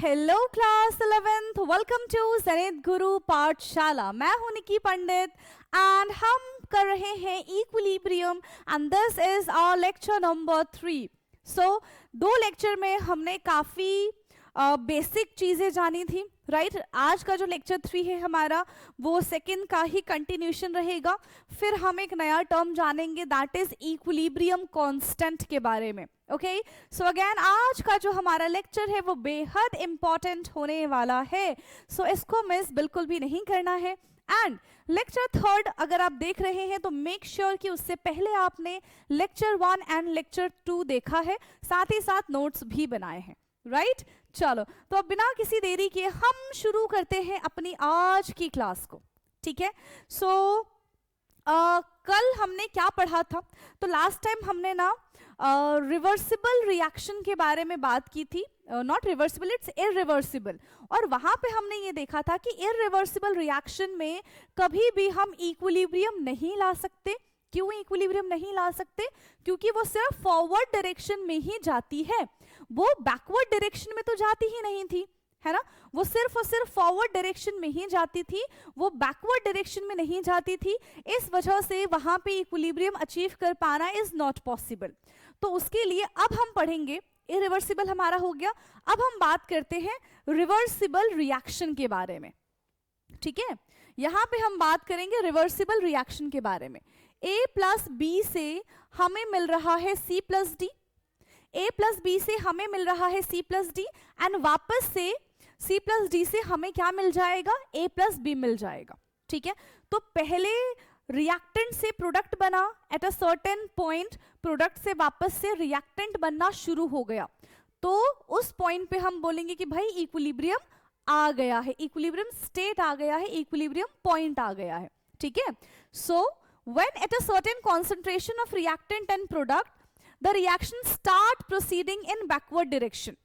Hello class 11th, welcome to जनित गुरु पाठशाला। मैं हूं निकी पंडित एंड हम कर रहे हैं equilibrium and this is our lecture number 3। So 2 lecture में हमने काफ़ी बेसिक चीज़ें जानी थी, राइट। आज का जो लेक्चर 3 है हमारा वो सेकंड का ही कंटिन्यूशन रहेगा। फिर हम एक नया टर्म जानेंगे दैट इज इक्विलिब्रियम कांस्टेंट के बारे में। ओके, सो अगेन आज का जो हमारा लेक्चर है वो बेहद इंपॉर्टेंट होने वाला है, सो इसको मिस बिल्कुल भी नहीं करना है। एंड लेक्चर 3 अगर आप देख रहे हैं तो मेक श्योर कि उससे पहले आपने लेक्चर 1 एंड लेक्चर 2 देखा है, साथ ही साथ नोट्स भी बनाए हैं, राइट। चलो तो अब बिना किसी देरी के हम शुरू करते हैं अपनी आज की क्लास को, ठीक है। सो कल हमने क्या पढ़ा था? तो लास्ट टाइम हमने ना रिवर्सिबल रिएक्शन के बारे में बात की थी। Not reversible, it's irreversible. और वहां पे हमने ये देखा था कि इररिवर्सिबल रिएक्शन में कभी भी हम इक्विलिब्रियम नहीं ला सकते। क्यों इक्विलिब्रियम नहीं ला सकते? क्योंकि वो सिर्फ फॉरवर्ड डायरेक्शन में ही जाती है, वो बैकवर्ड डायरेक्शन में तो जाती ही नहीं थी, है ना। वो सिर्फ और सिर्फ फॉरवर्ड डायरेक्शन में ही जाती थी, वो बैकवर्ड डायरेक्शन में नहीं जाती थी। इस वजह से वहां पे इक्विलिब्रियम अचीव कर पाना इज नॉट पॉसिबल। तो उसके लिए अब हम पढ़ेंगे, इरिवर्सिबल हमारा हो गया, अब हम बात करते हैं रिवर्सिबल रिएक्शन के बारे में, ठीक है। यहां पे हम बात करेंगे रिवर्सिबल रिएक्शन के बारे में। a प्लस बी से हमें मिल रहा है c plus D, a plus B से हमें मिल रहा है c प्लस डी, एंड वापस से c प्लस डी से हमें क्या मिल जाएगा? a प्लस बी मिल जाएगा, ठीक है। तो पहले रिएक्टेंट से प्रोडक्ट बना, at a certain point product से वापस से रिएक्टेंट बनना शुरू हो गया, तो उस पॉइंट पे हम बोलेंगे कि भाई इक्विलिब्रियम आ गया है, इक्विलिब्रियम स्टेट आ गया है, इक्विलिब्रियम पॉइंट आ गया है, ठीक है। So when at a certain concentration of reactant and product the reaction start proceeding in backward direction.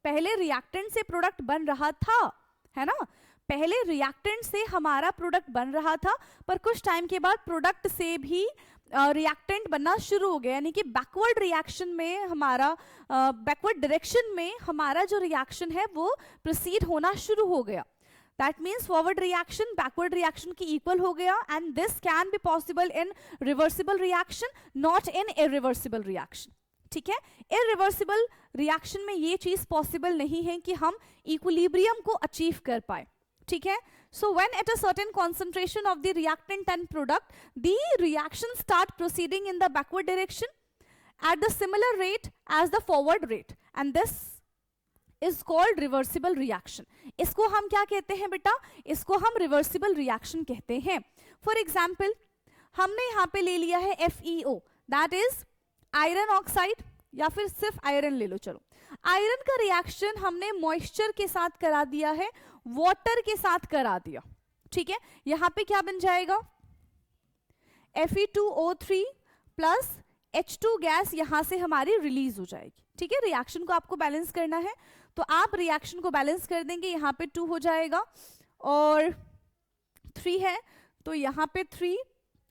पहले रिएक्टेंट से प्रोडक्ट बन रहा था, है ना, पहले रिएक्टेंट से हमारा प्रोडक्ट बन रहा था, पर कुछ टाइम के बाद प्रोडक्ट से भी रिएक्टेंट बनना शुरू हो गया, यानी कि बैकवर्ड रिएक्शन में हमारा बैकवर्ड डायरेक्शन में हमारा जो रिएक्शन है वो प्रोसीड होना शुरू हो गया। That means forward reaction backward reaction की इक्वल हो गया, and this can be possible in reversible reaction, not in irreversible reaction, ठीक है। इररिवर्सिबल रिएक्शन में ये चीज पॉसिबल नहीं है कि हम इक्विलिब्रियम को अचीव कर पाए, ठीक है। So when at a certain concentration of the reactant and product, the reaction start proceeding in the backward direction at the similar rate as the forward rate, and this is called reversible reaction. इसको हम क्या कहते हैं बेटा? इसको हम reversible reaction कहते हैं। For example, हमने यहाँ पे ले लिया है FeO, that is iron oxide, या फिर सिर्फ आयरन ले लो, चलो। आयरन का रिएक्शन हमने मॉइस्चर के साथ करा दिया है, वाटर के साथ करा दिया, ठीक है। यहां पे क्या बन जाएगा? Fe2O3 प्लस H2 गैस यहां से हमारी रिलीज हो जाएगी, ठीक है। रिएक्शन को आपको बैलेंस करना है, तो आप रिएक्शन को बैलेंस कर देंगे, यहां पे 2 हो जाएगा और 3 है, तो यहां पे 3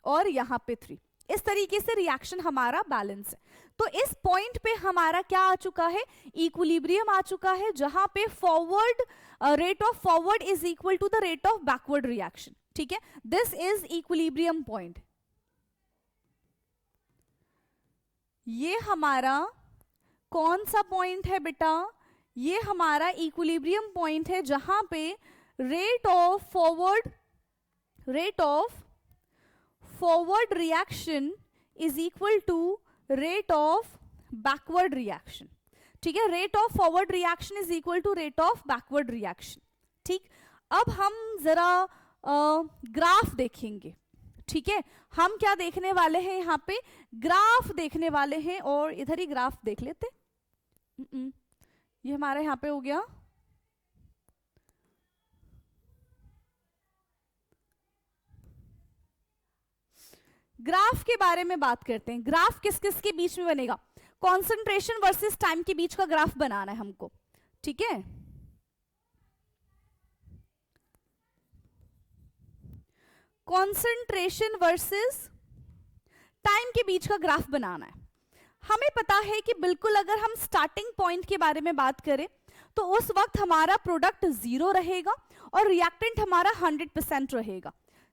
और यहां पे 3। इस तरीके से रिएक्शन हमारा बैलेंस है। तो इस पॉइंट पे हमारा क्या आ चुका है? इक्विलिब्रियम आ चुका है, जहां पे forward rate of forward is equal to the rate of backward reaction, ठीक है। This is equilibrium point. ये हमारा कौन सा पॉइंट है बेटा? ये हमारा इक्विलिब्रियम पॉइंट है, जहां पे rate of forward reaction is equal to rate of backward reaction, ठीक है। Rate of forward reaction is equal to rate of backward reaction, ठीक। अब हम जरा ग्राफ देखेंगे, ठीक है। हम क्या देखने वाले हैं? यहाँ पे ग्राफ देखने वाले हैं, और इधर ही ग्राफ देख लेते। ये हमारा यहाँ पे हो गया, ग्राफ के बारे में बात करते हैं। ग्राफ किस किस के बीच में बनेगा? कॉन्सेंट्रेशन वर्सेस टाइम के बीच का ग्राफ बनाना है हमको, ठीक है। कॉन्सेंट्रेशन वर्सेस टाइम के बीच का ग्राफ बनाना है। हमें पता है कि बिल्कुल अगर हम स्टार्टिंग पॉइंट के बारे में बात करें तो उस वक्त हमारा प्रोडक्ट 0 रहेगा और रिएक्टेंट हमारा 100% रहेगा।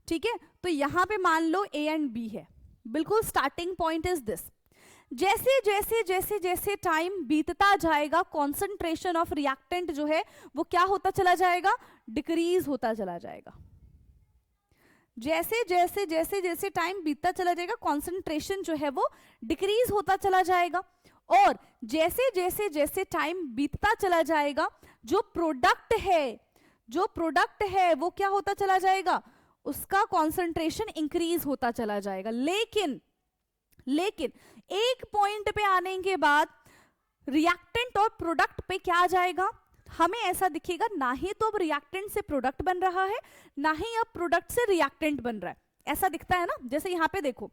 ठीक है, तो यहां पे मान लो A एंड B है, बिल्कुल स्टार्टिंग पॉइंट इज दिस। जैसे जैसे जैसे जैसे टाइम बीतता जाएगा कॉन्सेंट्रेशन ऑफ रिएक्टेंट जो है वो क्या होता चला जाएगा, डिक्रीज होता चला जाएगा। जैसे जैसे जैसे जैसे टाइम बीतता चला जाएगा कॉन्सेंट्रेशन जो है वो डिक्रीज होता चला जाएगा, और जैसे जैसे जैसे टाइम बीतता चला जाएगा जो प्रोडक्ट है वो क्या होता चला जाएगा, उसका कॉन्सेंट्रेशन इंक्रीज होता चला जाएगा। लेकिन एक पॉइंट पे आने के बाद रिएक्टेंट और प्रोडक्ट पे क्या आ जाएगा, हमें ऐसा दिखेगा ना ही तो अब रिएक्टेंट से प्रोडक्ट बन रहा है, ना ही अब प्रोडक्ट से रिएक्टेंट बन रहा है। ऐसा दिखता है ना, जैसे यहाँ पे देखो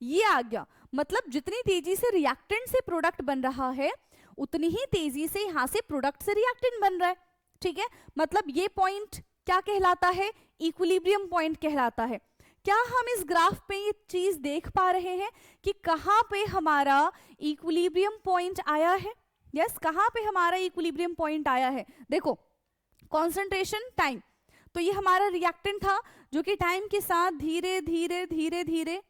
ये आ गया, मतलब जितनी तेजी से रिएक्टेंट से प्रोडक्ट बन रहा है उतनी ही तेजी से यहां से प्रोडक्ट से रिएक्टेंट बन रहा है। ठीक है, मतलब ये पॉइंट क्या कहलाता है, इक्विलिब्रियम पॉइंट कहलाता है। क्या हम इस ग्राफ पे ये चीज देख पा रहे हैं कि कहां पे हमारा इक्विलिब्रियम पॉइंट आया है? यस, कहां पे हमारा इक्विलिब्रियम पॉइंट आया है? देखो कंसंट्रेशन टाइम, तो ये हमारा रिएक्टेंट था जो कि टाइम के साथ धीरे धीरे धीरे धीरे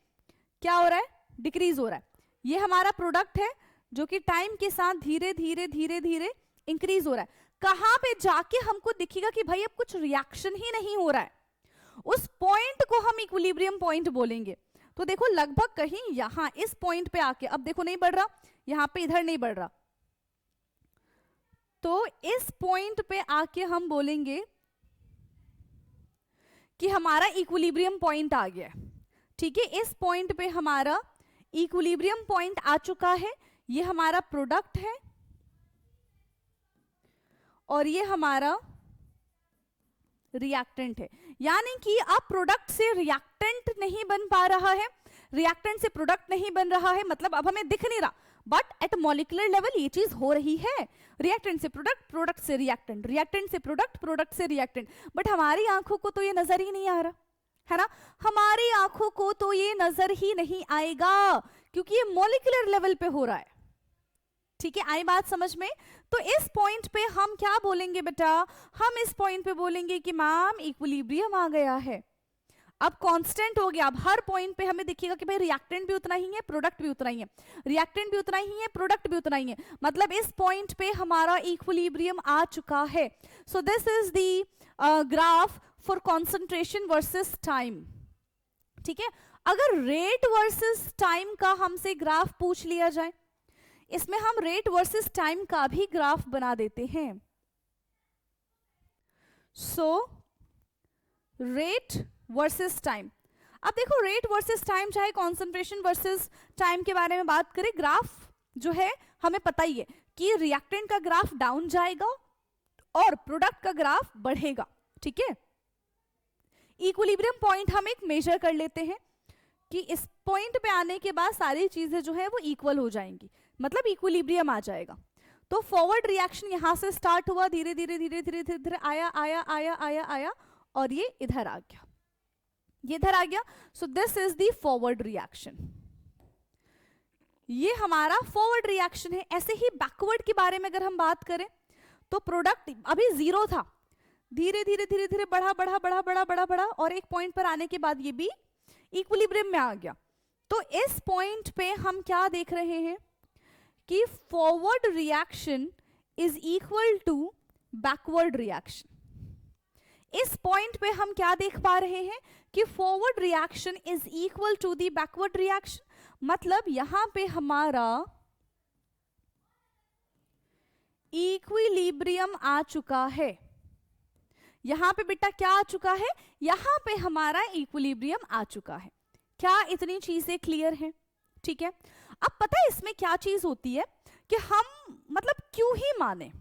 क्या हो रहा है, डिक्रीज हो रहा है। ये हमारा प्रोडक्ट है जो कि टाइम के साथ धीरे धीरे धीरे धीरे इंक्रीज हो रहा है। कहां पे जाके हमको दिखेगा कि भाई अब कुछ रिएक्शन ही नहीं हो रहा है, उस पॉइंट को हम इक्विलिब्रियम पॉइंट बोलेंगे। तो देखो लगभग कहीं यहां इस पॉइंट पे आके, अब देखो नहीं बढ़ रहा, यहां पे इधर नहीं बढ़ रहा, तो इस पॉइंट पे आके हम बोलेंगे कि हमारा इक्विलिब्रियम पॉइंट आ गया है। ठीक है, इस पॉइंट पे हमारा इक्विलिब्रियम पॉइंट आ चुका है। ये हमारा प्रोडक्ट है और ये हमारा रिएक्टेंट है, यानी कि अब प्रोडक्ट से रिएक्टेंट नहीं बन पा रहा है, रिएक्टेंट से प्रोडक्ट नहीं बन रहा है, मतलब अब हमें दिख नहीं रहा, बट एट मॉलिक्यूलर लेवल ये चीज हो रही है, रिएक्टेंट से प्रोडक्ट, प्रोडक्ट से रिएक्टेंट, रिएक्टेंट से प्रोडक्ट, प्रोडक्ट से रिएक्टेंट। बट हमारी आंखों को तो ये नजर ही नहीं आ रहा है ना, हमारी आंखों को तो ये नजर ही नहीं आएगा क्योंकि ये मॉलिक्यूलर लेवल पे हो रहा है। ठीक है, आई बात समझ में? तो इस पॉइंट पे हम क्या बोलेंगे बेटा, हम इस पॉइंट पे बोलेंगे कि मैम इक्विलिब्रियम आ गया है, अब कांस्टेंट हो गया। अब हर पॉइंट पे हमें दिखेगा कि भाई रिएक्टेंट भी उतना ही है, प्रोडक्ट भी उतना ही है, रिएक्टेंट भी उतना ही है, प्रोडक्ट भी उतना ही है, मतलब इस पॉइंट पे हमारा इक्विलिब्रियम आ चुका है। So this is the graph for concentration versus time. ठीक है, अगर रेट वर्सेस टाइम का हमसे ग्राफ पूछ लिया जाए, इसमें हम रेट वर्सेस टाइम का भी ग्राफ बना देते हैं। सो रेट वर्सेस टाइम, अब देखो रेट वर्सेस टाइम चाहे कॉन्सेंट्रेशन वर्सेस टाइम के बारे में बात करें, ग्राफ जो है हमें पता ही है कि रिएक्टेंट का ग्राफ डाउन जाएगा और प्रोडक्ट का ग्राफ बढ़ेगा। ठीक है, इक्विलिब्रियम पॉइंट हम एक मेजर कर लेते हैं कि इस पॉइंट पे आने के बाद सारी चीजें जो है वो इक्वल हो जाएंगी, मतलब इक्विलिब्रियम आ जाएगा। तो फॉरवर्ड रिएक्शन यहां से स्टार्ट हुआ, धीरे धीरे धीरे धीरे धीरे धीरे आया आया आया आया आया और ये इधर आ गया, ये इधर आ गया। So this is the forward reaction, ये हमारा फॉरवर्ड रिएक्शन है। ऐसे ही बैकवर्ड के बारे में अगर हम बात करें तो प्रोडक्ट अभी 0 था, धीरे धीरे धीरे धीरे बढ़ा बढ़ा बढ़ा बढ़ा बढ़ा बढ़ा और एक पॉइंट पर आने के बाद ये भी इक्विलिब्रियम में आ गया। तो इस पॉइंट पे हम क्या देख रहे हैं कि forward reaction is equal to backward reaction. इस पॉइंट पे हम क्या देख पा रहे हैं कि forward reaction is equal to the backward reaction, मतलब यहां पे हमारा इक्विलिब्रियम आ चुका है। यहां पे बेटा क्या आ चुका है, यहां पे हमारा इक्विलिब्रियम आ चुका है। क्या इतनी चीजें क्लियर हैं? ठीक है, अब पता है इसमें क्या चीज होती है कि हम मतलब क्यों ही माने,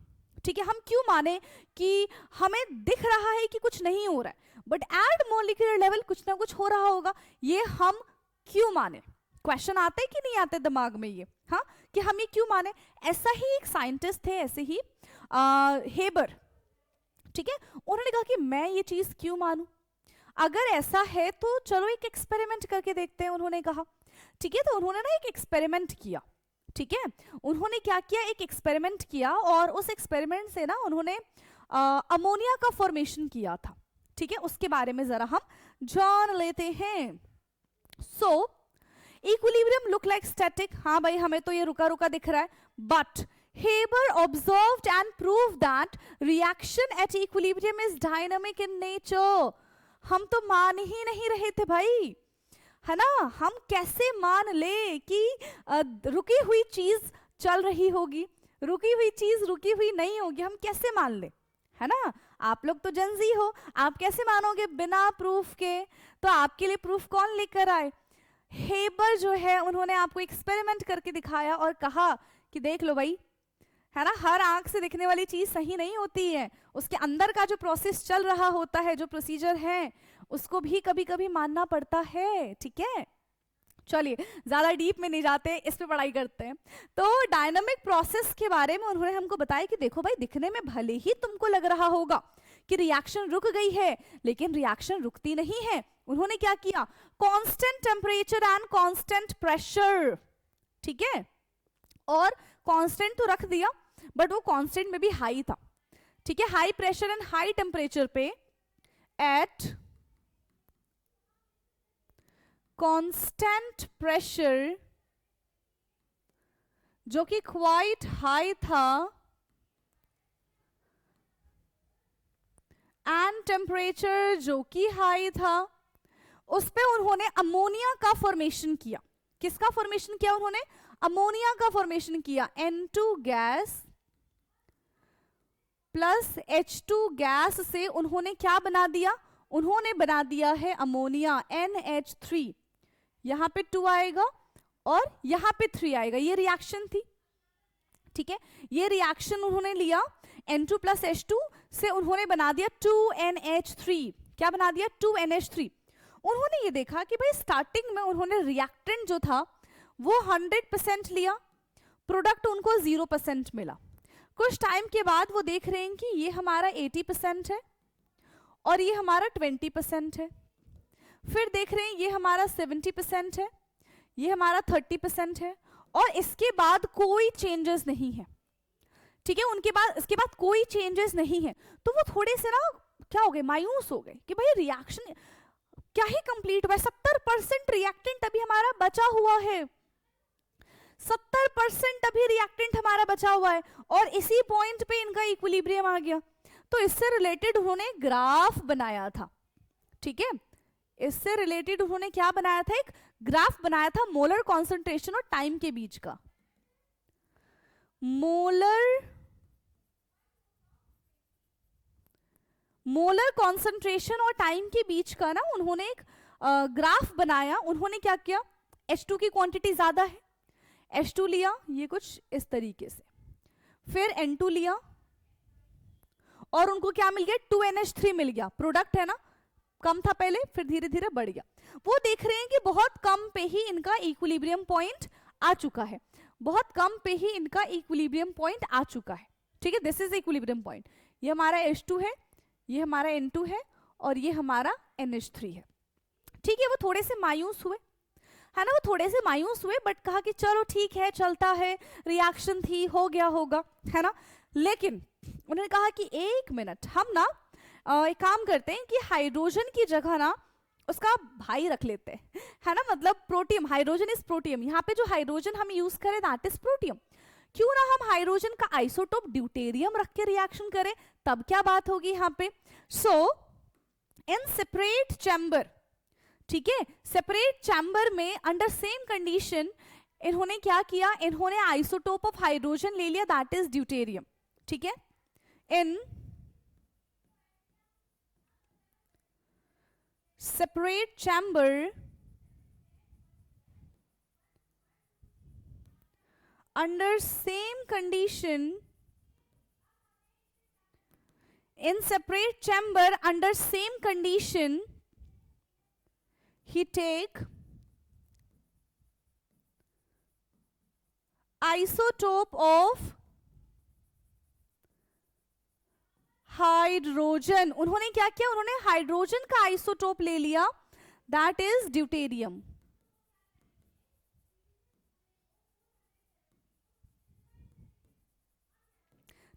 ठीक है, हम क्यों माने कि हमें दिख रहा है कि कुछ नहीं हो रहा है बट एट मॉलिक्यूलर लेवल कुछ ना कुछ हो रहा होगा, ये हम क्यों माने? क्वेश्चन आते हैं कि नहीं आते दिमाग में ये, हाँ, कि हम ये क्यों माने? ऐसा ही एक साइंटिस्ट थे, ऐसे ही हेबर, ठीक है, उन्होंने कहा कि मैं ये चीज क्यों मानूं, अगर ऐसा है तो चलो एक एक्सपेरिमेंट करके देखते हैं, उन्होंने कहा। ठीक है, तो उन्होंने ना एक एक्सपेरिमेंट किया, ठीक है, उन्होंने क्या किया, एक एक्सपेरिमेंट किया और उस एक्सपेरिमेंट से ना उन्होंने अमोनिया का फॉर्मेशन किया था। ठीक है, उसके बारे में जरा हम जान लेते हैं। सो इक्विलिब्रियम लुक लाइक स्टैटिक, हाँ भाई हमें तो ये रुका रुका दिख रहा है, but Haber observed and proved that reaction at equilibrium is dynamic in nature. हम तो मान ही नहीं रहे थे भाई, है ना, हम कैसे मान ले कि रुकी हुई चीज चल रही होगी, रुकी हुई चीज रुकी हुई नहीं होगी, हम कैसे मान ले, है ना। आप लोग तो जनजी हो, आप कैसे मानोगे बिना प्रूफ के, तो आपके लिए प्रूफ कौन लेकर आए, हेबर जो है उन्होंने आपको एक्सपेरिमेंट करके दिखाया और कहा कि देख लो भाई, है ना, हर आंख से दिखने वाली चीज सही नहीं होती है, उसके अंदर का जो प्रोसेस चल रहा होता है, जो प्रोसीजर है, उसको भी कभी कभी मानना पड़ता है। ठीक है, चलिए ज्यादा डीप में नहीं जाते, इस पे पढ़ाई करते हैं। तो डायनामिक प्रोसेस के बारे में उन्होंने हमको बताया कि देखो भाई, दिखने में भले ही तुमको लग रहा होगा कि रिएक्शन रुक गई है, लेकिन रिएक्शन रुकती नहीं है। उन्होंने क्या किया, constant temperature and constant pressure, ठीक है, और कांस्टेंट तो रख दिया, बट वो कांस्टेंट में भी हाई था। ठीक है, high pressure and high temperature पे एट कांस्टेंट प्रेशर, जो कि क्वाइट हाई था, एंड टेम्परेचर जो कि हाई था, उस पे उन्होंने अमोनिया का फॉर्मेशन किया। किसका फॉर्मेशन किया उन्होंने, अमोनिया का फॉर्मेशन किया। N2 gas plus H2 gas से उन्होंने क्या बना दिया, उन्होंने बना दिया है अमोनिया NH3। यहां पे 2 आएगा और यहां पे 3 आएगा, ये रिएक्शन थी। ठीक है, ये रिएक्शन उन्होंने लिया, N2 प्लस H2 से उन्होंने बना दिया 2NH3। क्या बना दिया, 2NH3। उन्होंने ये देखा कि भाई स्टार्टिंग में उन्होंने रिएक्टेंट जो था वो 100% लिया, प्रोडक्ट उनको 0% मिला। कुछ टाइम के बाद वो देख रहे हैं कि ये हमारा 80% है और ये हमारा 20% है। फिर देख रहे हैं ये हमारा 70% है, ये हमारा 30% है, और इसके बाद कोई चेंजेस नहीं है। ठीक है, उनके बाद इसके बाद कोई चेंजेस नहीं है, तो वो थोड़े से ना क्या हो गए, मायूस हो गए कि भाई रिएक्शन क्या ही कंप्लीट हुआ है, 70% रिएक्टेंट अभी हमारा बचा हुआ है, 70% अभी रिएक्टेंट हमारा बचा हुआ है, और इसी पॉइंट पे इनका इक्विलिब्रियम आ गया। तो इससे रिलेटेड उन्होंने ग्राफ बनाया था। ठीक है, इससे रिलेटेड उन्होंने क्या बनाया था, एक ग्राफ बनाया था मोलर कॉन्सेंट्रेशन और टाइम के बीच का। मोलर कॉन्सेंट्रेशन और टाइम के बीच का ना उन्होंने एक ग्राफ बनाया। उन्होंने क्या किया, H2 की क्वांटिटी ज्यादा है, H2 लिया ये कुछ इस तरीके से, फिर N2 लिया और उनको क्या मिल गया, 2NH3 मिल गया। प्रोडक्ट है ना, कम था पहले, फिर धीरे धीरे बढ़ गया। वो देख रहे हैं कि बहुत कम पे ही इनका इक्विलिब्रियम पॉइंट आ चुका है, बहुत कम पे ही इनका इक्विलिब्रियम पॉइंट आ चुका है। ठीक है, दिस इज इक्विलिब्रियम पॉइंट। ये हमारा H2 है, ये हमारा N2 है और ये हमारा NH3 है। ठीक है, वो थोड़े से मायूस हुए, है ना, वो थोड़े से मायूस हुए, बट कहा कि चलो ठीक है, चलता है, रिएक्शन थी, हो गया होगा, है ना। लेकिन उन्होंने कहा कि एक मिनट, हम ना एक काम करते हैं कि हाइड्रोजन की जगह ना उसका भाई रख लेते हैं, है ना, मतलब प्रोटियम, हाइड्रोजन इज प्रोटियम। यहाँ पे जो हाइड्रोजन हम यूज करें दैट इज प्रोटियम। क्यों ना हम हाइड्रोजन का आइसोटोप ड्यूटेरियम रख के रिएक्शन करें, तब क्या बात होगी यहाँ पे। सो इन सेपरेट चैम्बर, ठीक है, सेपरेट चैम्बर में अंडर सेम कंडीशन इन्होंने क्या किया, इन्होंने आइसोटोप ऑफ हाइड्रोजन ले लिया दैट इज ड्यूटेरियम। ठीक है, in separate chamber under same condition, in separate chamber under same condition, he take isotope of hydrogen. उन्होंने क्या किया, उन्होंने हाइड्रोजन का आइसोटोप ले लिया दैट इज ड्यूटेरियम।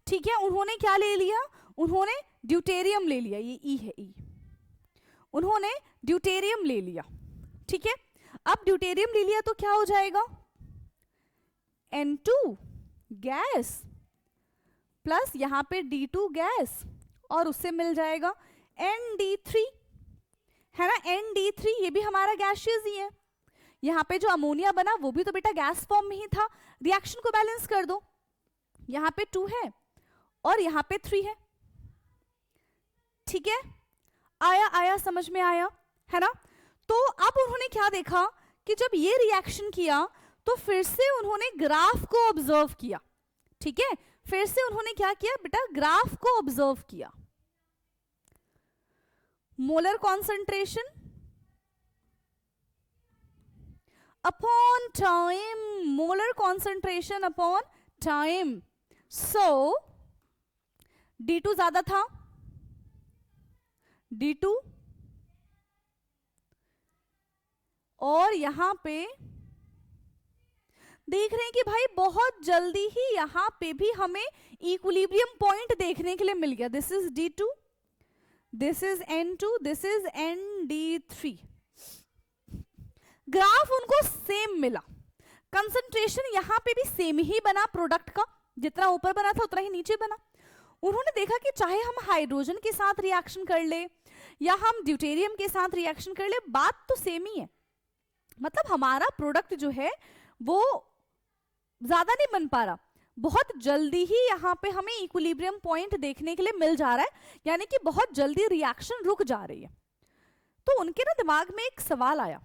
ठीक है, उन्होंने क्या ले लिया, उन्होंने ड्यूटेरियम ले लिया, ये ई है, ई, उन्होंने ड्यूटेरियम ले लिया। ठीक है, अब ड्यूटेरियम ले लिया तो क्या हो जाएगा, N2 गैस प्लस यहां पे D2 गैस, और उससे मिल जाएगा ND3, है ना, ND3 ये भी हमारा गैसियस ही है। यहां पे जो अमोनिया बना वो भी तो बेटा गैस फॉर्म में ही था। रिएक्शन को बैलेंस कर दो, यहां पे 2 है और यहां पे 3 है। ठीक है, आया आया, समझ में आया, है ना। तो अब उन्होंने क्या देखा कि जब ये रिएक्शन किया तो फिर से उन्होंने ग्राफ को ऑब्जर्व किया। ठीक है, फिर से उन्होंने क्या किया बेटा, ग्राफ को ऑब्जर्व किया। Molar concentration upon time, molar concentration upon time. So D2 ज्यादा था, D2, और यहां पे देख रहे हैं कि भाई बहुत जल्दी ही यहां पे भी हमें इक्विलिब्रियम पॉइंट देखने के लिए मिल गया। This is D2, this is N2, this is ND3। Graph उनको सेम मिला, कंसंट्रेशन यहां पे भी सेम ही बना, प्रोडक्ट का जितना ऊपर बना था उतना ही नीचे बना। उन्होंने देखा कि चाहे हम हाइड्रोजन के साथ रिएक्शन कर ले या हम ड्यूटेरियम के साथ रिएक्शन कर ले, बात तो सेम ही है। मतलब हमारा प्रोडक्ट जो है वो ज्यादा नहीं बन पा रहा, बहुत जल्दी ही यहाँ पे हमें इक्विलिब्रियम पॉइंट देखने के लिए मिल जा रहा है, यानी कि बहुत जल्दी रिएक्शन रुक जा रही है। तो उनके ना दिमाग में एक सवाल आया,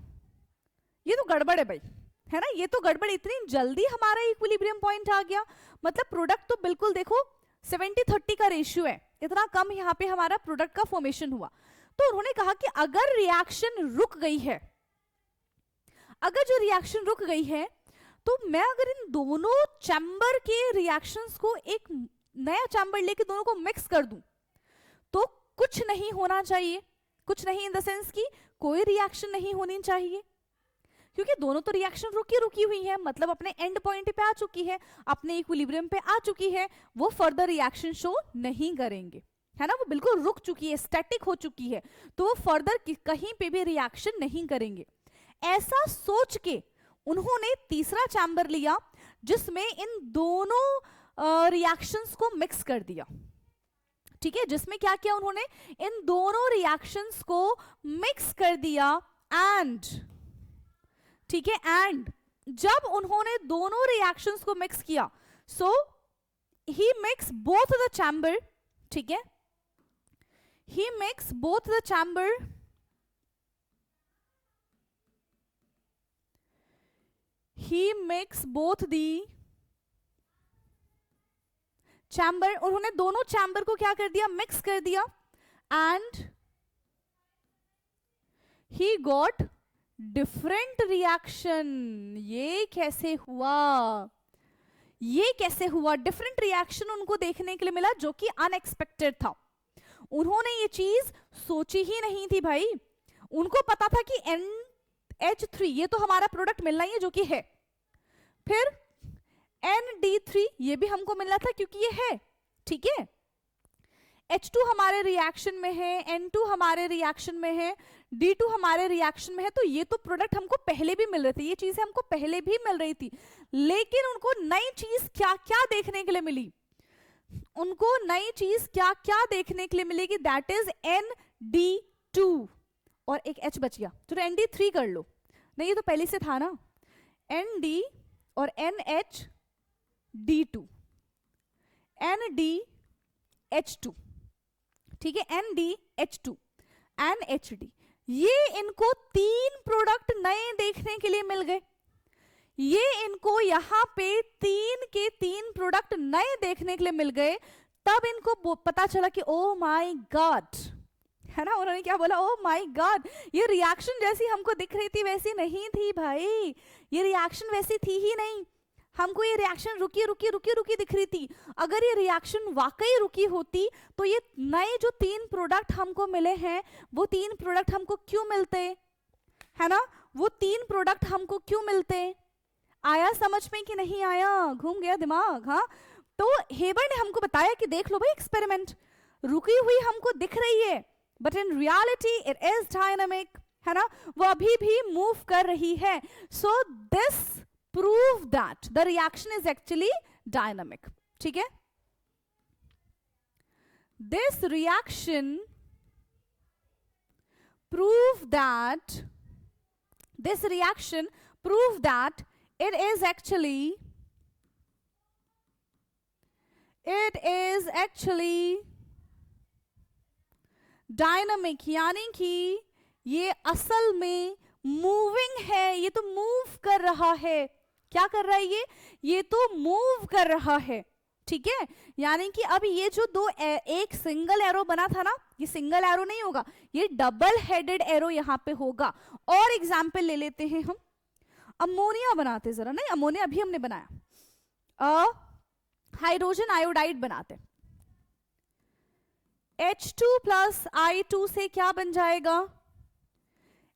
ये तो गड़बड़ है भाई, है ना, ये तो गड़बड़, इतनी जल्दी हमारा इक्विलिब्रियम पॉइंट आ गया, मतलब प्रोडक्ट तो बिल्कुल देखो 70-30 का रेशियो है, इतना कम यहाँ पे हमारा प्रोडक्ट का फॉर्मेशन हुआ। तो उन्होंने कहा कि अगर रिएक्शन रुक गई है, अगर जो रिएक्शन रुक गई है, तो मैं अगर इन दोनों चैम्बर के रिएक्शंस को एक नया चैम्बर लेके दोनों को मिक्स कर दूं, तो कुछ नहीं होना चाहिए, कुछ नहीं इन द सेंस कि कोई रिएक्शन नहीं होनी चाहिए, क्योंकि दोनों तो रिएक्शन रुकी हुई है, मतलब अपने एंड पॉइंट पे आ चुकी है, अपने इक्विलिब्रियम पे आ चुकी है, वो फर्दर रिएक्शन शो नहीं करेंगे, है ना, वो बिल्कुल रुक चुकी है, स्टैटिक हो चुकी है, तो वो फर्दर कहीं पे भी रिएक्शन नहीं करेंगे। ऐसा सोच के उन्होंने तीसरा चैम्बर लिया जिसमें इन दोनों रिएक्शंस को मिक्स कर दिया। ठीक है, जिसमें क्या किया उन्होंने, इन दोनों रिएक्शंस को मिक्स कर दिया, एंड ठीक है, एंड जब उन्होंने दोनों रिएक्शंस को मिक्स किया, so he mix both the chamber, ठीक है, he mix both the chamber, he makes both the chamber, उन्होंने दोनों चैम्बर को क्या कर दिया, मिक्स कर दिया, and he got different reaction। ये कैसे हुआ, ये कैसे हुआ, डिफरेंट रिएक्शन उनको देखने के लिए मिला जो कि अनएक्सपेक्टेड था। उन्होंने ये चीज सोची ही नहीं थी भाई, उनको पता था कि NH3 ये तो हमारा प्रोडक्ट मिलना ही है जो कि है, फिर ND3 ये भी हमको मिलना था क्योंकि ये है, ठीक है, H2 हमारे रिएक्शन में है, N2 हमारे रिएक्शन में है, D2 हमारे रिएक्शन में है, तो ये तो प्रोडक्ट हमको पहले भी मिल रहे थे, ये चीजें हमको पहले भी मिल रही थी, लेकिन उनको नई चीज क्या क्या देखने के लिए मिली, उनको नई चीज क्या क्या देखने के लिए मिलेगी, दैट इज ND2, और एक H बच गया, तो ND3 कर लो, नहीं ये तो पहले से था ना, ND और NH2, NDH2, ठीक है, NDH2, NHD, ये इनको 3 प्रोडक्ट नए देखने के लिए मिल गए, ये इनको यहां पे 3 के 3 प्रोडक्ट नए देखने के लिए मिल गए, तब इनको पता चला कि ओ माय गॉड, है ना, उन्होंने क्या बोला, ओ माय गॉड, ये रिएक्शन जैसी हमको दिख रही थी वैसी नहीं थी भाई, ये रिएक्शन वैसी थी ही नहीं, हमको ये रिएक्शन रुकी दिख रही थी, अगर ये रिएक्शन वाकई रुकी होती तो ये नए जो 3 प्रोडक्ट हमको मिले हैं, वो 3 प्रोडक्ट हमको क्यों मिलते, है ना, वो 3 प्रोडक्ट हमको क्यों मिलते, आया समझ में कि नहीं आया, घूम गया दिमाग, हाँ, तो हेबर ने हमको बताया कि देख लो भाई एक्सपेरिमेंट, रुकी हुई हमको दिख रही है but in reality it is dynamic, है ना, वो अभी भी मूव कर रही है. So this prove that the reaction is actually dynamic. ठीक है, this reaction prove that it is actually dynamic, यानी कि ये असल में मूविंग है, ये तो मूव कर रहा है. क्या कर रहा है ये तो मूव कर रहा है. ठीक है, यानी कि अब ये जो दो एक सिंगल एरो बना था ना, ये सिंगल एरो नहीं होगा, ये डबल हेडेड एरो यहां पे होगा. और एग्जाम्पल ले लेते हैं हम, अमोनिया बनाते जरा, नहीं अमोनिया अभी हमने बनाया, हाइड्रोजन आयोडाइड बनाते. H2 प्लस I2 से क्या बन जाएगा,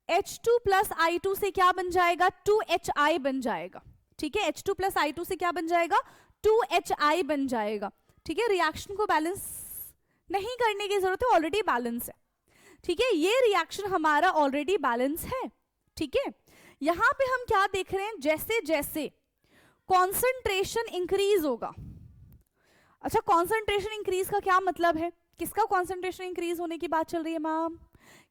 H2 प्लस I2 से क्या बन जाएगा, 2HI बन जाएगा. ठीक है, H2 प्लस I2 से क्या बन जाएगा, 2HI बन जाएगा. ठीक है, रिएक्शन को बैलेंस नहीं करने की जरूरत है, ऑलरेडी बैलेंस है. ठीक है, ये रिएक्शन हमारा ऑलरेडी बैलेंस है. ठीक है, यहां पे हम क्या देख रहे हैं, जैसे जैसे कॉन्सेंट्रेशन इंक्रीज होगा. अच्छा, कॉन्सेंट्रेशन इंक्रीज का क्या मतलब है, किसका कॉन्सेंट्रेशन इंक्रीज होने की बात चल रही है मैम,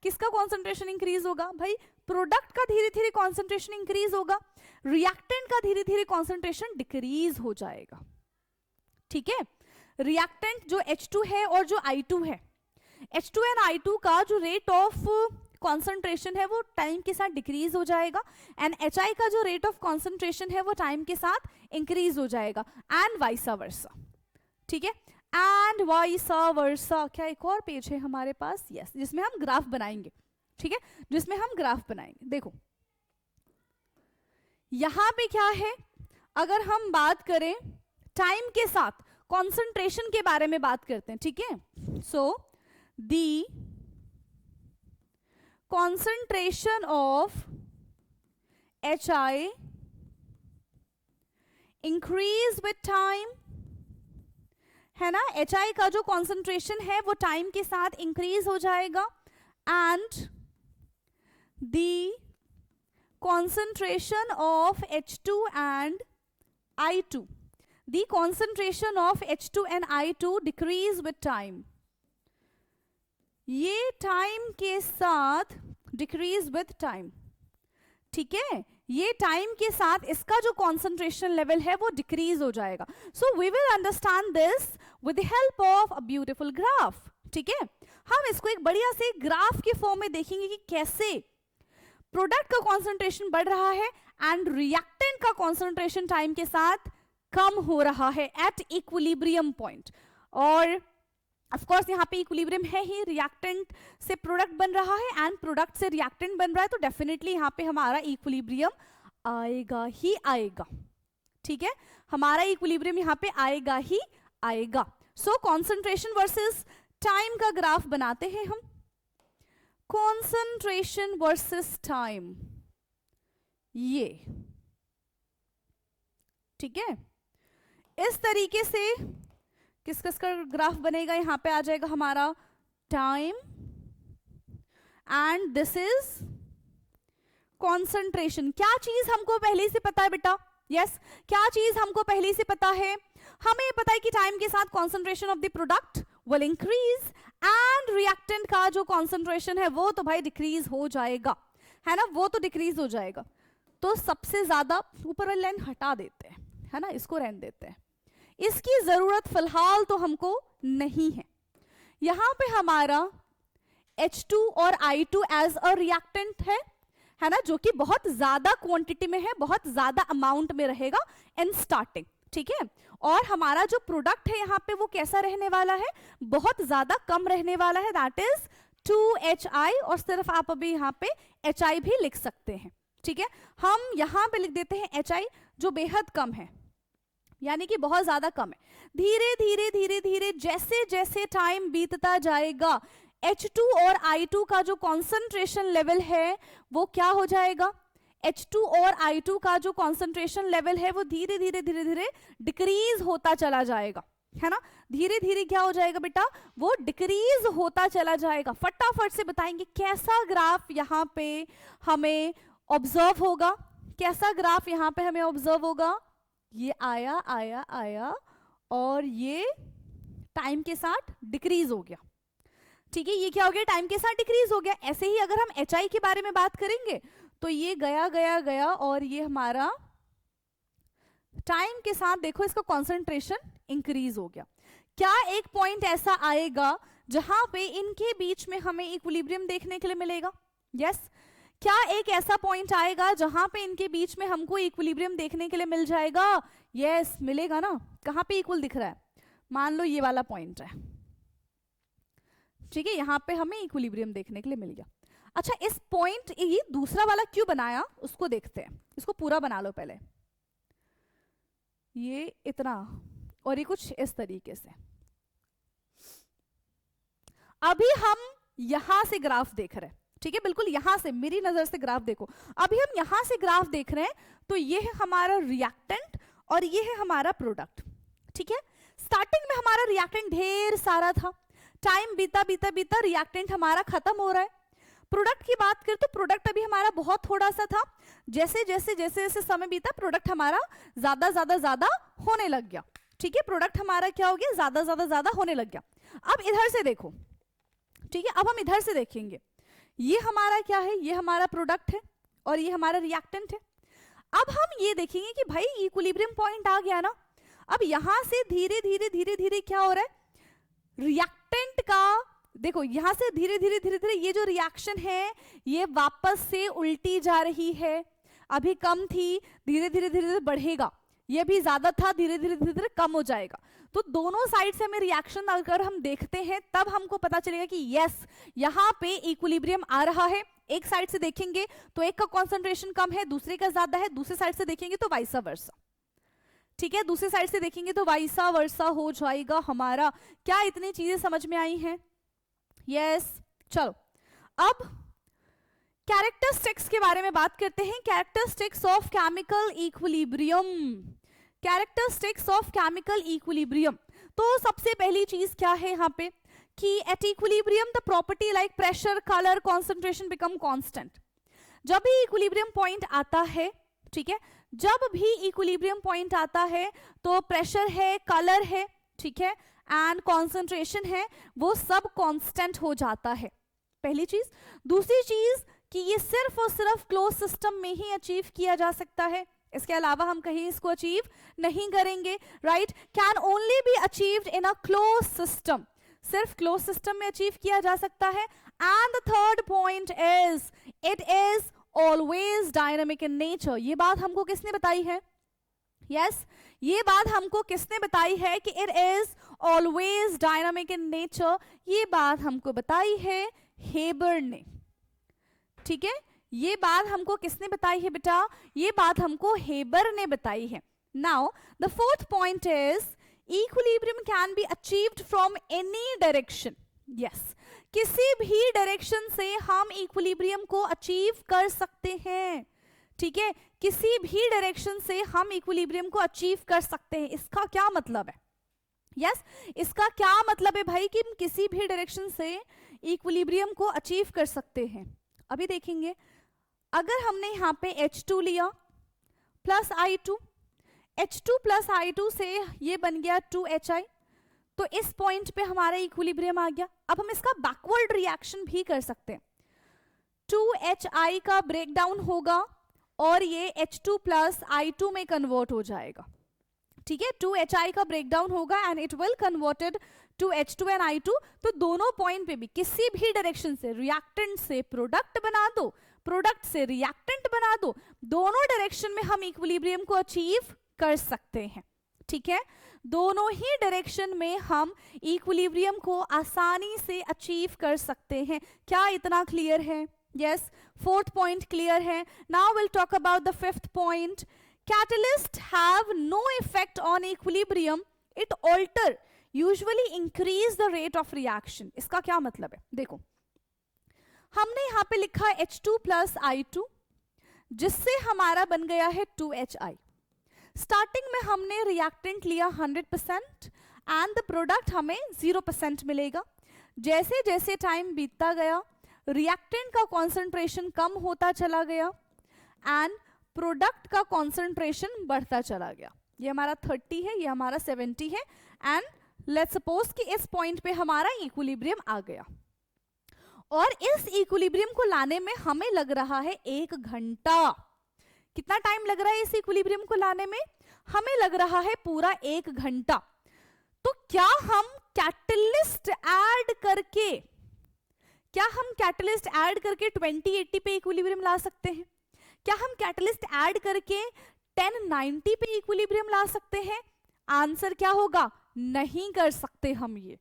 किसका कॉन्सेंट्रेशन इंक्रीज होगा भाई, प्रोडक्ट का धीरे धीरे कॉन्सेंट्रेशन इंक्रीज होगा, रिएक्टेंट का धीरे धीरे कॉन्सेंट्रेशन डिक्रीज हो जाएगा. ठीक है, रिएक्टेंट जो H2 है और जो I2 है, H2 एंड I2 का जो रेट ऑफ कॉन्सेंट्रेशन है वो टाइम के साथ डिक्रीज हो जाएगा, एंड HI का जो रेट ऑफ कॉन्सेंट्रेशन है वो टाइम के साथ इंक्रीज हो जाएगा, एंड वाइसा वर्सा. ठीक है, एंड वाइसा वर्सा. क्या एक और पेज है हमारे पास, यस, जिसमें हम ग्राफ बनाएंगे. ठीक है, जिसमें हम ग्राफ बनाएंगे. देखो यहां पे क्या है, अगर हम बात करें टाइम के साथ कॉन्सेंट्रेशन के बारे में बात करते हैं. ठीक है, so the concentration of HI increase with time, है ना, HI का जो कॉन्सेंट्रेशन है वो टाइम के साथ इंक्रीज हो जाएगा, and the concentration of H2 and I2, the concentration of H2 and I2 decrease with time. ये टाइम के साथ डिक्रीज विथ टाइम. ठीक है, ये टाइम के साथ इसका जो कॉन्सेंट्रेशन लेवल है वो डिक्रीज हो जाएगा. So we will understand this with the help of a beautiful graph. ठीक है, हम इसको एक बढ़िया से ग्राफ के फॉर्म में देखेंगे कि कैसे प्रोडक्ट का कॉन्सेंट्रेशन बढ़ रहा है एंड रिएक्टेंट का कॉन्सेंट्रेशन टाइम के साथ कम हो रहा है एट इक्विलिब्रियम पॉइंट. और ऑफ कोर्स यहाँ पे इक्विलिब्रियम है ही, रिएक्टेंट से प्रोडक्ट बन रहा है एंड प्रोडक्ट से रिएक्टेंट बन रहा है, तो डेफिनेटली यहाँ पे हमारा इक्विलिब्रियम आएगा ही आएगा. ठीक है, हमारा इक्विलिब्रियम यहाँ पे आएगा ही आएगा. सो कॉन्सेंट्रेशन वर्सेस टाइम का ग्राफ बनाते हैं हम. कॉन्सेंट्रेशन वर्सेस टाइम, ये ठीक है, इस तरीके से किस किस का ग्राफ बनेगा. यहां पे आ जाएगा हमारा time and this is concentration. क्या चीज हमको पहले से पता है बेटा, यस, क्या चीज हमको पहले से पता है, हमें पता है कि टाइम के साथ concentration of the product will increase and reactant का जो कॉन्सेंट्रेशन है वो तो भाई डिक्रीज हो जाएगा, है ना, वो तो डिक्रीज हो जाएगा. तो सबसे ज्यादा ऊपर वाली लाइन हटा देते हैं, है ना, इसको रहने देते हैं, इसकी जरूरत फिलहाल तो हमको नहीं है. यहां पे हमारा H2 और I2 एज अ रिएक्टेंट है ना, जो कि बहुत ज्यादा क्वांटिटी में है, बहुत ज्यादा अमाउंट में रहेगा इन स्टार्टिंग. ठीक है, और हमारा जो प्रोडक्ट है यहाँ पे वो कैसा रहने वाला है, बहुत ज्यादा कम रहने वाला है, दैट इज 2HI, और सिर्फ आप अभी यहाँ पे HI भी लिख सकते हैं. ठीक है, हम यहाँ पे लिख देते हैं HI जो बेहद कम है, यानी कि बहुत ज्यादा कम है. धीरे धीरे धीरे धीरे जैसे जैसे टाइम बीतता जाएगा H2 और I2 का जो कॉन्सेंट्रेशन लेवल है वो क्या हो जाएगा, H2 और I2 का जो कॉन्सेंट्रेशन लेवल है वो धीरे धीरे धीरे धीरे डिक्रीज होता चला जाएगा, है ना। धीरे धीरे क्या हो जाएगा बेटा, वो डिक्रीज होता चला जाएगा। फटाफट से बताएंगे कैसा ग्राफ यहाँ पे हमें ऑब्जर्व होगा, कैसा ग्राफ यहाँ पे हमें ऑब्जर्व होगा। ये आया आया आया और ये टाइम के साथ डिक्रीज हो गया, ठीक है। ये क्या हो गया, टाइम के साथ डिक्रीज हो गया। ऐसे ही अगर हम HI के बारे में बात करेंगे तो ये गया गया गया और ये हमारा टाइम के साथ देखो इसका कॉन्सेंट्रेशन इंक्रीज हो गया। क्या एक पॉइंट ऐसा आएगा जहां पे इनके बीच में हमें इक्विलिब्रियम देखने के लिए मिलेगा? यस। क्या एक ऐसा पॉइंट आएगा जहां पे इनके बीच में हमको इक्विलिब्रियम देखने के लिए मिल जाएगा? यस, मिलेगा ना। कहां पे इक्वल दिख रहा है? मान लो ये वाला पॉइंट है, ठीक है, यहां पे हमें इक्विलिब्रियम देखने के लिए मिल गया। अच्छा, इस पॉइंट, ये दूसरा वाला क्यों बनाया उसको देखते हैं। इसको पूरा बना लो पहले, ये इतना और ये कुछ इस तरीके से। अभी हम यहां से ग्राफ देख रहे हैं, ठीक है, बिल्कुल यहां से मेरी नजर से ग्राफ देखो। अभी हम यहां से ग्राफ देख रहे हैं तो ये है हमारा रिएक्टेंट और ये है हमारा प्रोडक्ट, ठीक है। स्टार्टिंग में हमारा रिएक्टेंट ढेर सारा था, टाइम बीता बीता बीता रिएक्टेंट हमारा खत्म हो रहा है। प्रोडक्ट की बात करें तो प्रोडक्ट अभी हमारा बहुत थोड़ा सा था, जैसे जैसे जैसे जैसे समय बीता प्रोडक्ट हमारा ज्यादा ज्यादा ज्यादा होने लग गया, ठीक है। प्रोडक्ट हमारा क्या हो गया, ज्यादा ज्यादा ज्यादा होने लग गया। अब इधर से देखो, ठीक है, अब हम इधर से देखेंगे, ये हमारा क्या है, ये हमारा प्रोडक्ट है और ये हमारा रिएक्टेंट है। अब हम ये देखेंगे कि भाई इक्विलिब्रियम पॉइंट आ गया ना। अब यहां से धीरे धीरे धीरे धीरे क्या हो रहा है, रिएक्टेंट का देखो, यहां से धीरे धीरे धीरे धीरे ये जो रिएक्शन है ये वापस से उल्टी जा रही है। अभी कम थी, धीरे धीरे धीरे धीरे बढ़ेगा, ये भी ज्यादा था, धीरे धीरे धीरे धीरे कम हो जाएगा। तो दोनों साइड से हमें रिएक्शन अगर हम देखते हैं तब हमको पता चलेगा कि यस, यहाँ पे इक्विलिब्रियम आ रहा है। एक साइड से देखेंगे तो एक का कॉन्सेंट्रेशन कम है, दूसरे का ज्यादा है, दूसरे साइड से देखेंगे तो वाइसा वर्सा, ठीक है, दूसरे साइड से देखेंगे तो वाइसा वर्सा हो जाएगा हमारा। क्या इतनी चीजें समझ में आई हैं? यस। चलो अब कैरेक्टरिस्टिक्स के बारे में बात करते हैं। Characteristics of chemical equilibrium, characteristics of chemical equilibrium. तो सबसे पहली चीज क्या है यहाँ पे कि at equilibrium the property like pressure, colour, concentration become constant. जब भी इक्विलिब्रियम पॉइंट आता है, ठीक है, जब भी इक्विलिब्रियम पॉइंट आता है तो प्रेशर है, कलर है, ठीक है, एंड कॉन्सेंट्रेशन है, वो सब कांस्टेंट हो जाता है, पहली चीज। दूसरी चीज कि ये सिर्फ और सिर्फ क्लोज सिस्टम में ही अचीव किया जा सकता है, इसके अलावा हम कहीं इसको अचीव नहीं करेंगे, right. Can only be achieved in a close system, सिर्फ क्लोज सिस्टम में अचीव किया जा सकता है। And the third point is it is always dynamic in nature. ये बात हमको किसने बताई है? यस, ये बात हमको किसने बताई है कि it is always dynamic in nature? ये बात हमको बताई है हेबर ने, ठीक है। ये बात हमको किसने बताई है बेटा? ये बात हमको हेबर ने बताई है। Now the fourth point is equilibrium can be achieved from any direction. Yes, किसी भी डायरेक्शन से हम इक्विलिब्रियम को अचीव कर सकते हैं, ठीक है, किसी भी डायरेक्शन से हम इक्विलिब्रियम को अचीव कर सकते हैं। इसका क्या मतलब है? यस, इसका क्या मतलब है भाई कि हम किसी भी डायरेक्शन से इक्विलिब्रियम को अचीव कर सकते हैं। अभी देखेंगे, अगर हमने यहाँ पे H2 लिया plus I2, H2 plus I2 से ये बन गया 2HI, तो इस पॉइंट पे हमारा इक्विलिब्रियम आ गया। अब हम इसका बैकवर्ड रिएक्शन भी कर सकते हैं, 2HI का ब्रेकडाउन होगा और ये H2 प्लस I2 में कन्वर्ट हो जाएगा, ठीक है। 2HI का ब्रेकडाउन होगा and it will converted to H2 and I2। तो दोनों पॉइंट पे भी किसी भी डायरेक्शन से रिएक्टेंट से प्रोडक्ट बना दो, प्रोडक्ट से रिएक्टेंट बना दो, दोनों डायरेक्शन में हम इक्विलिब्रियम को अचीव कर सकते हैं, ठीक है। दोनों ही डायरेक्शन में हम इक्विलिब्रियम को आसानी से अचीव कर सकते हैं। क्या इतना क्लियर है? यस, फोर्थ पॉइंट क्लियर है। Now will talk about the fifth point. Catalysts have no effect on equilibrium. It alter, usually increase the rate of reaction. इसका क्या मतलब है? देखो, हमने यहाँ पे लिखा H2 plus I2, जिससे हमारा बन गया है 2HI। स्टार्टिंग में हमने रिएक्टेंट लिया 100% एंड द प्रोडक्ट हमें 0% मिलेगा। जैसे जैसे टाइम बीतता गया रिएक्टेंट का कॉन्सेंट्रेशन कम होता चला गया एंड प्रोडक्ट का कॉन्सेंट्रेशन बढ़ता चला गया। ये हमारा 30 है, ये हमारा 70 है एंड लेट्स सपोज कि इस पॉइंट पे हमारा इक्विलिब्रियम आ गया और इस इक्विलिब्रियम को लाने में हमें लग रहा है 1 घंटा। कितना टाइम लग रहा है इस इक्विलिब्रियम को लाने में? हमें लग रहा है पूरा 1 घंटा। तो क्या हम कैटलिस्ट ऐड करके 2080 पे इक्विलिब्रियम ला सकते हैं? क्या हम कैटलिस्ट ऐड करके 1090 पे इक्विलिब्रियम ला सकते हैं? आंसर क्या होगा? नहीं कर सकते हम ये,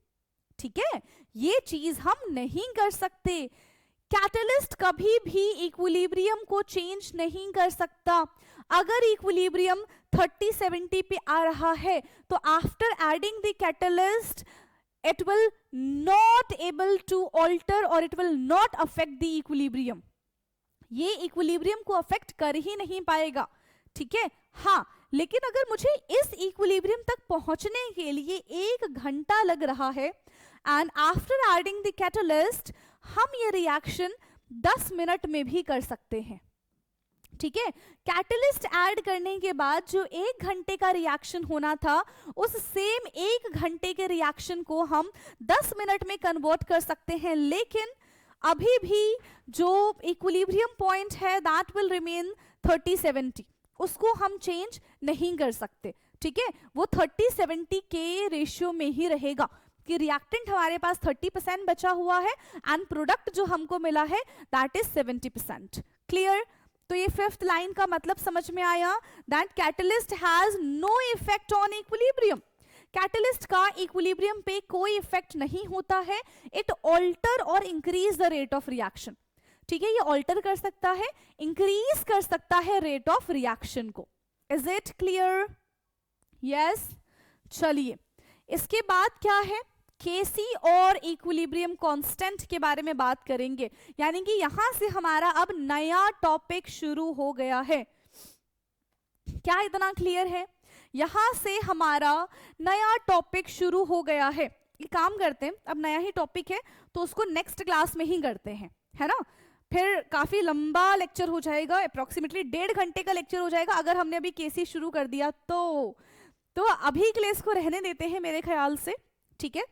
ठीक है, ये चीज हम नहीं कर सकते। कैटलिस्ट कभी भी इक्विलिब्रियम को चेंज नहीं कर सकता। अगर इक्विलिब्रियम 30-70 पे आ रहा है तो after adding the catalyst it will not able to alter or it will not affect the equilibrium। ये इक्विलिब्रियम को अफेक्ट कर ही नहीं पाएगा, ठीक है। हाँ, लेकिन अगर मुझे इस इक्विलिब्रियम तक पहुंचने के लिए 1 घंटा लग रहा है and after adding the catalyst हम ये रिएक्शन 10 मिनट में भी कर सकते हैं, ठीक है। कैटलिस्ट ऐड करने के बाद जो 1 घंटे का रिएक्शन होना था उस सेम 1 घंटे के रिएक्शन को हम 10 मिनट में कन्वर्ट कर सकते हैं, लेकिन अभी भी जो इक्विलिब्रियम पॉइंट है दैट विल रिमेन 30-70, उसको हम चेंज नहीं कर सकते, ठीक है। वो 30-70 के रेशियो में ही रहेगा कि रिएक्टेंट हमारे पास 30% बचा हुआ है एंड प्रोडक्ट जो हमको मिला है दैट इज 70%। क्लियर? तो ये 5th लाइन का मतलब समझ में आया that catalyst has no effect on equilibrium. Catalyst का इक्विलिब्रियम पे कोई इफेक्ट नहीं होता है। इट ऑल्टर और increase the rate of reaction, ठीक है। ये ऑल्टर कर सकता है, इंक्रीज कर सकता है रेट ऑफ रिएक्शन को। Is it clear? यस। चलिए, इसके बाद क्या है? केसी और इक्विलिब्रियम कांस्टेंट के बारे में बात करेंगे, यानी कि यहां से हमारा अब नया टॉपिक शुरू हो गया है। क्या इतना क्लियर है? यहां से हमारा नया टॉपिक शुरू हो गया है। एक काम करते हैं, अब नया ही टॉपिक है तो उसको नेक्स्ट क्लास में ही करते हैं, है ना। फिर काफी लंबा लेक्चर हो जाएगा, अप्रोक्सीमेटली 1.5 घंटे का लेक्चर हो जाएगा अगर हमने अभी केसी शुरू कर दिया तो अभी के लिए इसको रहने देते हैं मेरे ख्याल से, ठीक है।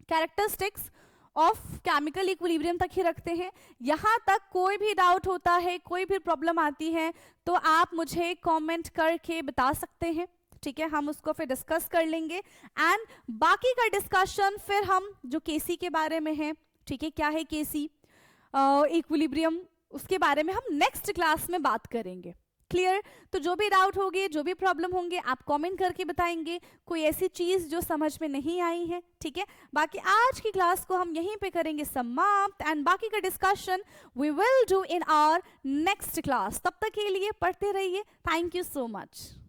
कैरेक्टरिस्टिक्स ऑफ केमिकल इक्विलिब्रियम तक ही रखते हैं। यहां तक कोई भी डाउट होता है, कोई भी प्रॉब्लम आती है तो आप मुझे कमेंट करके बता सकते हैं, ठीक है। हम उसको फिर डिस्कस कर लेंगे एंड बाकी का डिस्कशन फिर हम जो केसी के बारे में है, ठीक है, क्या है केसी, इक्विलिब्रियम, उसके बारे में हम नेक्स्ट क्लास में बात करेंगे। क्लियर? तो जो भी डाउट होंगे, जो भी प्रॉब्लम होंगे, आप कमेंट करके बताएंगे, कोई ऐसी चीज जो समझ में नहीं आई है, ठीक है। बाकी आज की क्लास को हम यहीं पे करेंगे समाप्त एंड बाकी का discussion we will do in our next class. तब तक के लिए पढ़ते रहिए। Thank you so much.